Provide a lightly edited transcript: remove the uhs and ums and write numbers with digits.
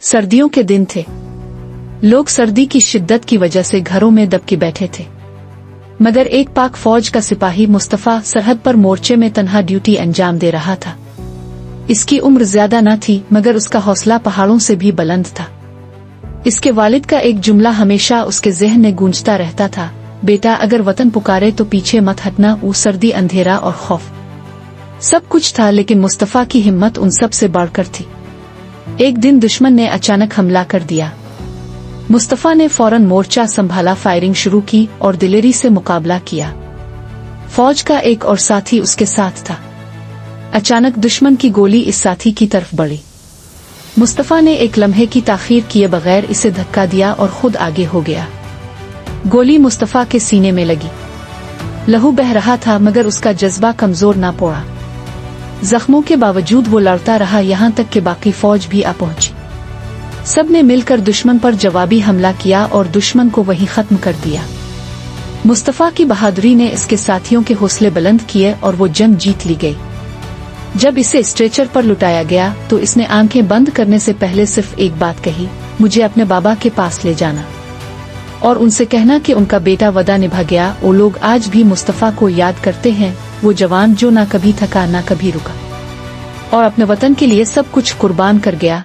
सर्दियों के दिन थे। लोग सर्दी की शिद्दत की वजह से घरों में दबके बैठे थे, मगर एक पाक फौज का सिपाही मुस्तफा सरहद पर मोर्चे में तन्हा ड्यूटी अंजाम दे रहा था। इसकी उम्र ज्यादा न थी, मगर उसका हौसला पहाड़ों से भी बुलंद था। इसके वालिद का एक जुमला हमेशा उसके ज़हन में गूंजता रहता था, बेटा अगर वतन पुकारे तो पीछे मत हटना। वो सर्दी, अंधेरा और खौफ सब कुछ था, लेकिन मुस्तफा की हिम्मत उन सब से बढ़कर थी। एक दिन दुश्मन ने अचानक हमला कर दिया। मुस्तफा ने फौरन मोर्चा संभाला, फायरिंग शुरू की और दिलेरी से मुकाबला किया। फौज का एक और साथी उसके साथ था। अचानक दुश्मन की गोली इस साथी की तरफ बढ़ी। मुस्तफा ने एक लम्हे की ताखीर किए बगैर इसे धक्का दिया और खुद आगे हो गया। गोली मुस्तफा के सीने में लगी। लहू बह रहा था, मगर उसका जज्बा कमजोर ना पड़ा। जख्मों के बावजूद वो लड़ता रहा, यहाँ तक कि बाकी फौज भी आ पहुंची। सब ने मिलकर दुश्मन पर जवाबी हमला किया और दुश्मन को वहीं खत्म कर दिया। मुस्तफा की बहादुरी ने इसके साथियों के हौसले बुलंद किए और वो जंग जीत ली गई। जब इसे स्ट्रेचर पर लुटाया गया तो इसने आंखें बंद करने से पहले सिर्फ एक बात कही, मुझे अपने बाबा के पास ले जाना और उनसे कहना कि उनका बेटा वदा निभा गया। वो लोग आज भी मुस्तफा को याद करते हैं, वो जवान जो ना कभी थका ना कभी रुका और अपने वतन के लिए सब कुछ कुर्बान कर गया।